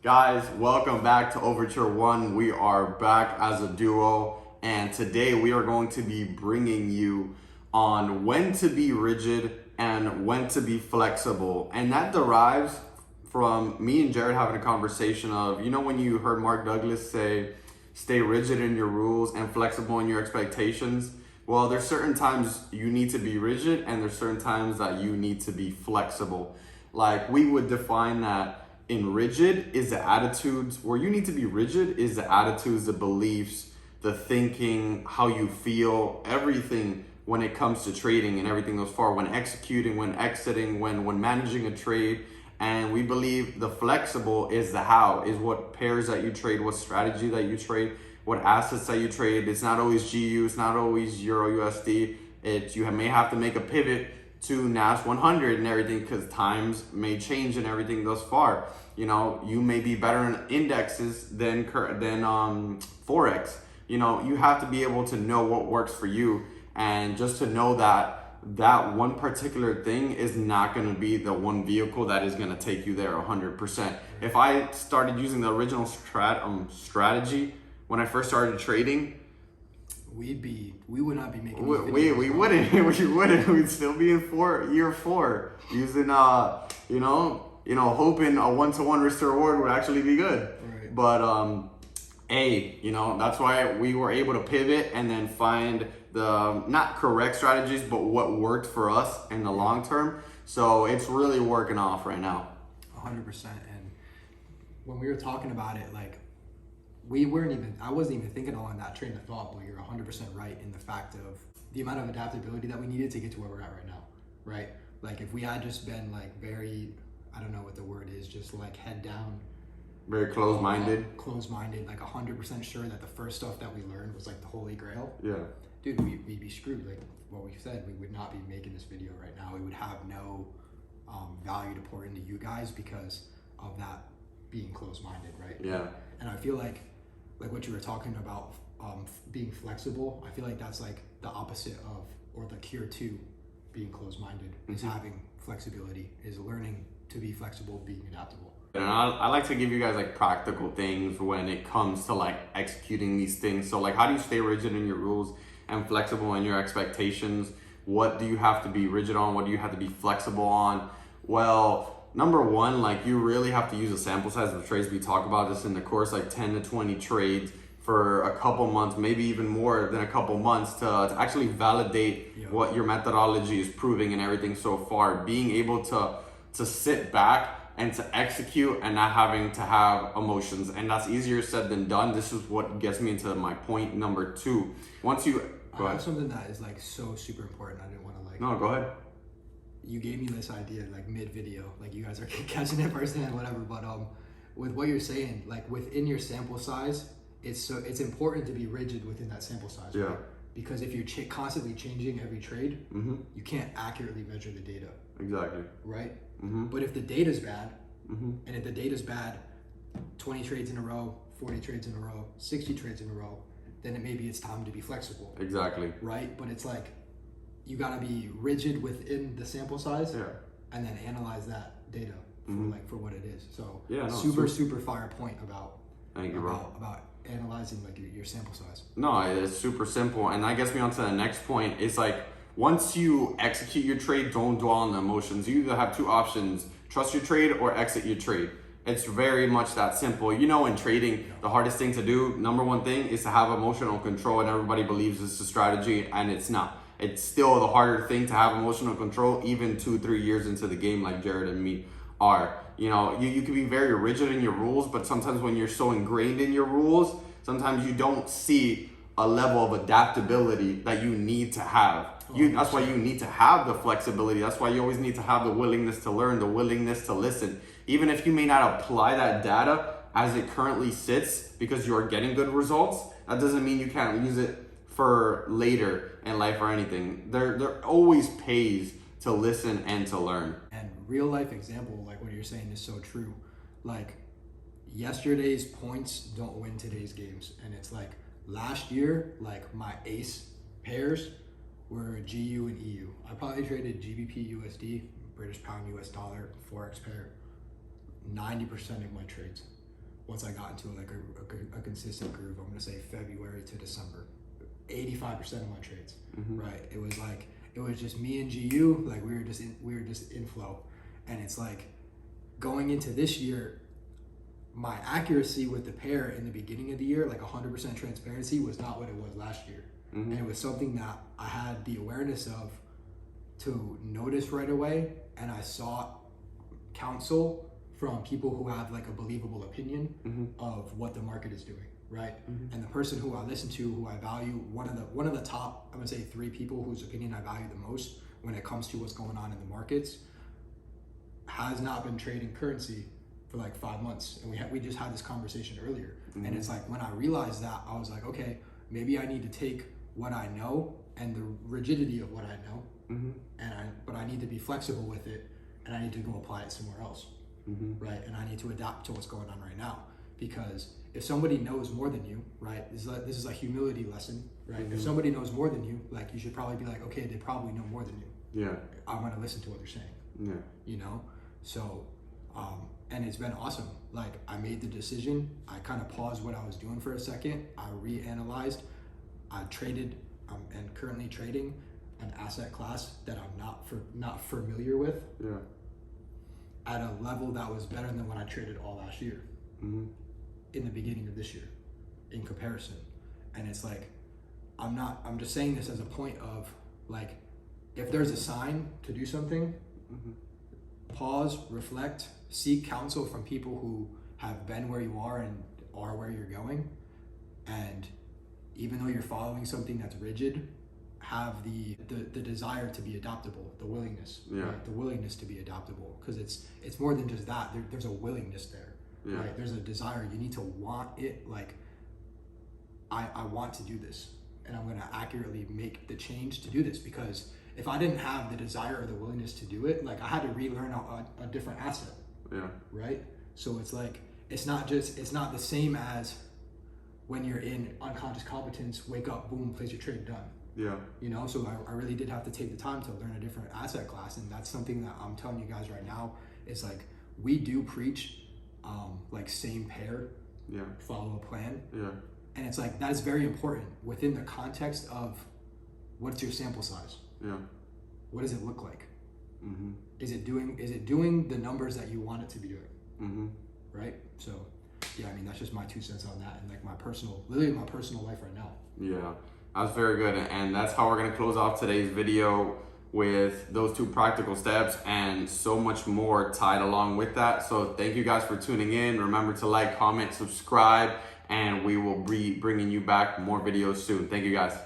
Guys, welcome back to Overture 1. We are back as a duo, and today we are going to be bringing you on when to be rigid and when to be flexible. And that derives from me and Jared having a conversation of, when you heard Mark Douglas say, stay rigid in your rules and flexible in your expectations. Well, there's certain times you need to be rigid and there's certain times that you need to be flexible. Like, we would define that in rigid is the attitudes, where you need to be rigid is the attitudes, the beliefs, the thinking, how you feel, everything when it comes to trading and everything thus far, when executing, when exiting, when managing a trade. And we believe the flexible is the how, is what pairs that you trade, what strategy that you trade, what assets that you trade. It's not always GU, it's not always Euro USD. You may have to make a pivot to NAS 100 and everything because times may change and everything thus far. You may be better in indexes than forex. You have to be able to know what works for you, and just to know that one particular thing is not going to be the one vehicle that is going to take you there 100%. If I started using the original strategy when I first started trading, we would not be making these videos. We wouldn't. We'd still be in year four using hoping a one-to-one risk to reward would actually be good. Right. But that's why we were able to pivot and then find the not correct strategies, but what worked for us in the long term. So it's really working off right now. 100%. And when we were talking about it, like, I wasn't even thinking along that train of thought, but you're 100% right in the fact of the amount of adaptability that we needed to get to where we're at right now, right? Like, if we had just been like very, I don't know what the word is, just like head down. Very closed-minded, like 100% sure that the first stuff that we learned was like the holy grail. Yeah. Dude, we'd be screwed. Like what we said, we would not be making this video right now. We would have no value to pour into you guys because of that being closed-minded, right? Yeah. And I feel like what you were talking about, being flexible, I feel like that's like the opposite of, or the cure to being closed-minded, is having flexibility, is learning to be flexible, being adaptable. And I like to give you guys like practical things when it comes to like executing these things. So like, how do you stay rigid in your rules and flexible in your expectations? What do you have to be rigid on? What do you have to be flexible on? Well, number one, like, you really have to use a sample size of trades. We talk about this in the course, like 10 to 20 trades for a couple months, maybe even more than a couple months to actually validate what your methodology is proving and everything so far. Being able to sit back and to execute and not having to have emotions. And that's easier said than done. This is what gets me into my point number two. Once you, go ahead. Something that is like so super important. I didn't want to No, go ahead. You gave me this idea like mid-video, like you guys are catching it firsthand, whatever. But with what you're saying, like within your sample size, it's important to be rigid within that sample size. Yeah. Right? Because if you're constantly changing every trade, you can't accurately measure the data. Exactly. Right. But if the data's bad, and if the data's bad, 20 trades in a row, 40 trades in a row, 60 trades in a row, then maybe it's time to be flexible. Exactly. Right. But it's like, you gotta be rigid within the sample size, and then analyze that data for what it is. So super fire point about analyzing like your sample size. No, it's super simple, and that gets me on to the next point. It's like, once you execute your trade, don't dwell on the emotions. You either have two options: trust your trade or exit your trade. It's very much that simple. In trading, the hardest thing to do, number one thing, is to have emotional control, and everybody believes it's a strategy, and it's not. It's still the harder thing to have emotional control, even 2-3 years into the game, like Jared and me are. You can be very rigid in your rules, but sometimes when you're so ingrained in your rules, sometimes you don't see a level of adaptability that you need to have. That's why you need to have the flexibility. That's why you always need to have the willingness to learn, the willingness to listen. Even if you may not apply that data as it currently sits because you are getting good results, that doesn't mean you can't use it for later in life or anything. There always pays to listen and to learn. And real life example, like what you're saying, is so true. Like, yesterday's points don't win today's games. And it's like, last year, like, my ace pairs were GU and EU. I probably traded GBP USD, British pound US dollar, forex pair, 90% of my trades. once I got into like a consistent groove. I'm gonna say February to December, 85% of my trades, right? It was just me and GU, like we were just in flow, and it's like going into this year, my accuracy with the pair in the beginning of the year, like 100% transparency, was not what it was last year, and it was something that I had the awareness of to notice right away, and I sought counsel from people who have like a believable opinion of what the market is doing, right? And the person who I listen to, who I value, one of the top, I'm gonna say 3 people whose opinion I value the most when it comes to what's going on in the markets, has not been trading currency for like 5 months, and we just had this conversation earlier, and it's like when I realized that, I was like, okay, maybe I need to take what I know and the rigidity of what I know, but I need to be flexible with it, and I need to go apply it somewhere else, right? And I need to adapt to what's going on right now, because if somebody knows more than you, right, this is a humility lesson, right? If somebody knows more than you, like, you should probably be like, okay, they probably know more than you. Yeah. I'm gonna listen to what they're saying. Yeah. You know, so and it's been awesome. Like, I made the decision, I kind of paused what I was doing for a second, I reanalyzed, I traded, and currently trading an asset class that I'm not familiar with, at a level that was better than when I traded all last year, in the beginning of this year, in comparison. And it's like, I'm just saying this as a point of, like, if there's a sign to do something, pause, reflect, seek counsel from people who have been where you are and are where you're going. And even though you're following something that's rigid, have the desire to be adaptable, the willingness, right? The willingness to be adaptable, because it's more than just that. There's a willingness there, right? There's a desire. You need to want it. Like, I want to do this, and I'm going to accurately make the change to do this, because if I didn't have the desire or the willingness to do it, like, I had to relearn a different asset, right? So it's like, it's not the same as when you're in unconscious competence, wake up, boom, place your trade, done. Yeah. You know, so I really did have to take the time to learn a different asset class, and that's something that I'm telling you guys right now. Is like, we do preach like same pair, follow a plan, and it's like, that is very important within the context of what's your sample size. What does it look like? Is it doing the numbers that you want it to be doing? Right? So yeah, I mean, that's just my 2 cents on that, and like my personal life right now. Yeah, that's very good. And that's how we're going to close off today's video, with those 2 practical steps and so much more tied along with that. So thank you guys for tuning in. Remember to like, comment, subscribe, and we will be bringing you back more videos soon. Thank you guys.